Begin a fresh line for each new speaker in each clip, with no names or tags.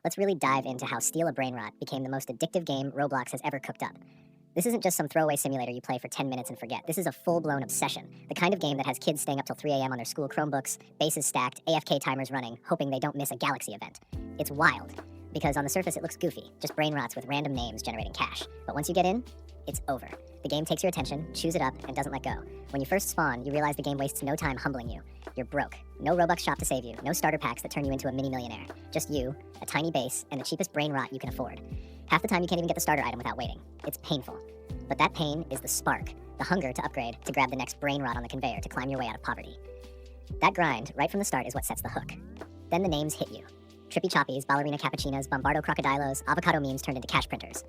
let's really dive into how Steal A Brainrot became the most addictive game Roblox has ever cooked up. This isn't just some throwaway simulator you play for 10 minutes and forget. This is a full-blown obsession, the kind of game that has kids staying up till 3 a.m. on their school Chromebooks, bases stacked, AFK timers running, hoping they don't miss a galaxy event. It's wild, because on the surface it looks goofy, just brain rots with random names generating cash. But once you get in, it's over. The game takes your attention, chews it up, and doesn't let go. When you first spawn, you realize the game wastes no time humbling you. You're broke. No Robux shop to save you, no starter packs that turn you into a mini-millionaire. Just you, a tiny base, and the cheapest brain rot you can afford. Half the time you can't even get the starter item without waiting. It's painful. But that pain is the spark, the hunger to upgrade, to grab the next brain rot on the conveyor, to climb your way out of poverty. That grind, right from the start, is what sets the hook. Then the names hit you. Trippy Choppies, Ballerina Cappuccinas, Bombardo Crocodilos, avocado memes turned into cash printers.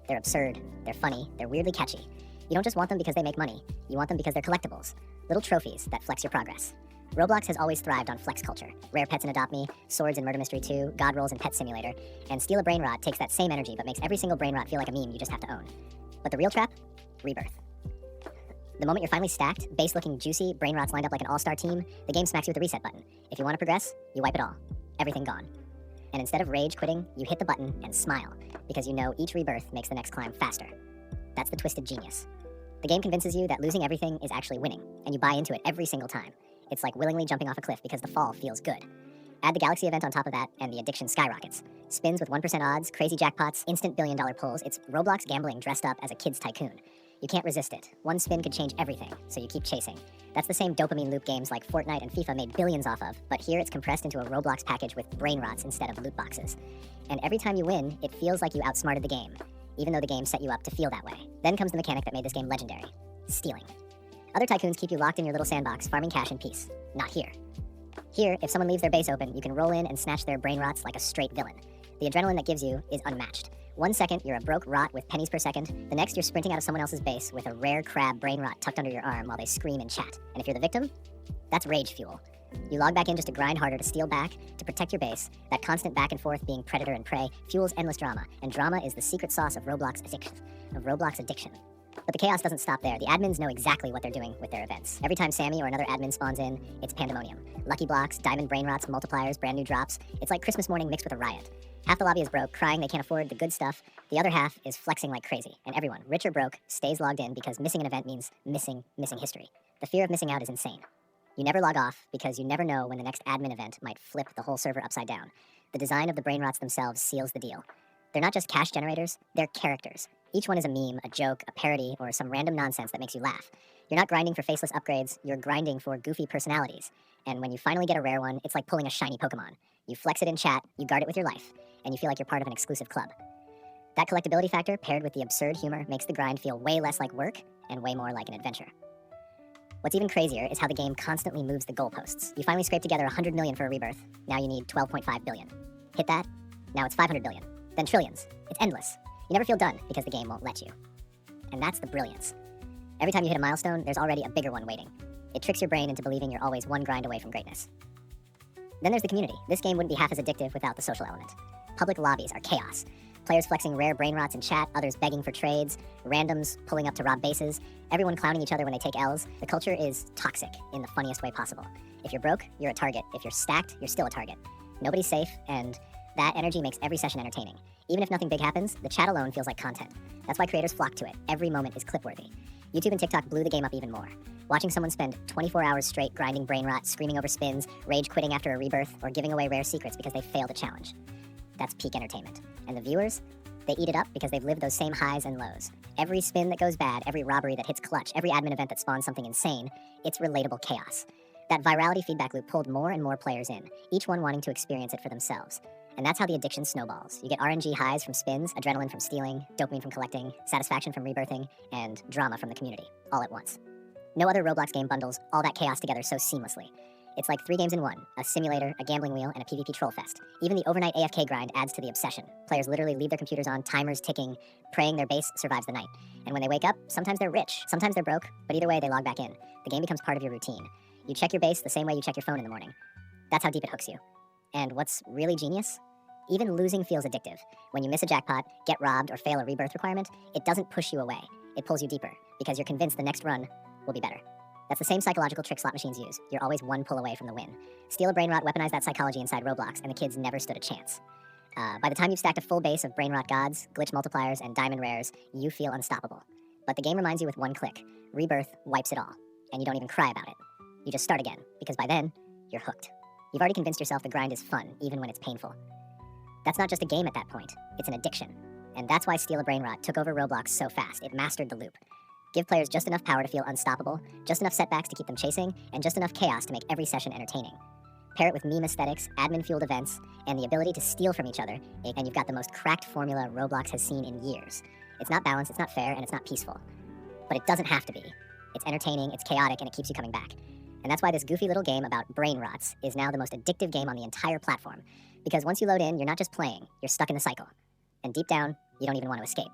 They're absurd, they're funny, they're weirdly catchy. You don't just want them because they make money, you want them because they're collectibles. Little trophies that flex your progress. Roblox has always thrived on flex culture. Rare Pets in Adopt Me, Swords in Murder Mystery 2, God Rolls in Pet Simulator, and Steal A Brainrot takes that same energy but makes every single brainrot feel like a meme you just have to own. But the real trap? Rebirth. The moment you're finally stacked, base-looking juicy brainrots lined up like an all-star team, the game smacks you with the reset button. If you want to progress, you wipe it all. Everything gone. And instead of rage quitting, you hit the button and smile, because you know each rebirth makes the next climb faster. That's the twisted genius. The game convinces you that losing everything is actually winning, and you buy into it every single time. It's like willingly jumping off a cliff because the fall feels good. Add the galaxy event on top of that, and the addiction skyrockets. Spins with 1% odds, crazy jackpots, instant billion-dollar pulls. It's Roblox gambling dressed up as a kid's tycoon. You can't resist it. One spin could change everything, so you keep chasing. That's the same dopamine loop games like Fortnite and FIFA made billions off of, but here it's compressed into a Roblox package with brain rots instead of loot boxes. And every time you win, it feels like you outsmarted the game, even though the game set you up to feel that way. Then comes the mechanic that made this game legendary: stealing. Other tycoons keep you locked in your little sandbox, farming cash in peace. Not here. Here, if someone leaves their base open, you can roll in and snatch their brain rots like a straight villain. The adrenaline that gives you is unmatched. 1 second, you're a broke rot with pennies per second. The next, you're sprinting out of someone else's base with a rare crab brain rot tucked under your arm while they scream and chat. And if you're the victim, that's rage fuel. You log back in just to grind harder, to steal back, to protect your base. That constant back and forth being predator and prey fuels endless drama. And drama is the secret sauce of Roblox addiction. But the chaos doesn't stop there. The admins know exactly what they're doing with their events. Every time Sammy or another admin spawns in, it's pandemonium. Lucky blocks, diamond brain rots, multipliers, brand new drops. It's like Christmas morning mixed with a riot. Half the lobby is broke, crying they can't afford the good stuff. The other half is flexing like crazy. And everyone, rich or broke, stays logged in because missing an event means missing history. The fear of missing out is insane. You never log off because you never know when the next admin event might flip the whole server upside down. The design of the brain rots themselves seals the deal. They're not just cash generators, they're characters. Each one is a meme, a joke, a parody, or some random nonsense that makes you laugh. You're not grinding for faceless upgrades, you're grinding for goofy personalities. And when you finally get a rare one, it's like pulling a shiny Pokemon. You flex it in chat, you guard it with your life, and you feel like you're part of an exclusive club. That collectability factor, paired with the absurd humor, makes the grind feel way less like work and way more like an adventure. What's even crazier is how the game constantly moves the goalposts. You finally scrape together 100 million for a rebirth, now you need 12.5 billion. Hit that, now it's 500 billion, then trillions. It's endless. You never feel done because the game won't let you. And that's the brilliance. Every time you hit a milestone, there's already a bigger one waiting. It tricks your brain into believing you're always one grind away from greatness. Then there's the community. This game wouldn't be half as addictive without the social element. Public lobbies are chaos. Players flexing rare brain rots in chat, others begging for trades, randoms pulling up to rob bases, everyone clowning each other when they take L's. The culture is toxic in the funniest way possible. If you're broke, you're a target. If you're stacked, you're still a target. Nobody's safe, and that energy makes every session entertaining. Even if nothing big happens, the chat alone feels like content. That's why creators flock to it. Every moment is clip-worthy. YouTube and TikTok blew the game up even more. Watching someone spend 24 hours straight grinding brain rot, screaming over spins, rage quitting after a rebirth, or giving away rare secrets because they failed a challenge. That's peak entertainment. And the viewers? They eat it up because they've lived those same highs and lows. Every spin that goes bad, every robbery that hits clutch, every admin event that spawns something insane, it's relatable chaos. That virality feedback loop pulled more and more players in, each one wanting to experience it for themselves. And that's how the addiction snowballs. You get RNG highs from spins, adrenaline from stealing, dopamine from collecting, satisfaction from rebirthing, and drama from the community, all at once. No other Roblox game bundles all that chaos together so seamlessly. It's like 3 games in one: a simulator, a gambling wheel, and a PvP troll fest. Even the overnight AFK grind adds to the obsession. Players literally leave their computers on, timers ticking, praying their base survives the night. And when they wake up, sometimes they're rich, sometimes they're broke, but either way, they log back in. The game becomes part of your routine. You check your base the same way you check your phone in the morning. That's how deep it hooks you. And what's really genius? Even losing feels addictive. When you miss a jackpot, get robbed, or fail a rebirth requirement, it doesn't push you away. It pulls you deeper, because you're convinced the next run will be better. That's the same psychological trick slot machines use. You're always one pull away from the win. Steal A Brainrot weaponized that psychology inside Roblox, and the kids never stood a chance. By the time you've stacked a full base of Brainrot gods, glitch multipliers, and diamond rares, you feel unstoppable. But the game reminds you with one click. Rebirth wipes it all, and you don't even cry about it. You just start again, because by then, you're hooked. You've already convinced yourself the grind is fun, even when it's painful. That's not just a game at that point, it's an addiction. And that's why Steal A Brainrot took over Roblox so fast. It mastered the loop. Give players just enough power to feel unstoppable, just enough setbacks to keep them chasing, and just enough chaos to make every session entertaining. Pair it with meme aesthetics, admin-fueled events, and the ability to steal from each other, and you've got the most cracked formula Roblox has seen in years. It's not balanced, it's not fair, and it's not peaceful. But it doesn't have to be. It's entertaining, it's chaotic, and it keeps you coming back. And that's why this goofy little game about brain rots is now the most addictive game on the entire platform. Because once you load in, you're not just playing, you're stuck in the cycle. And deep down, you don't even want to escape.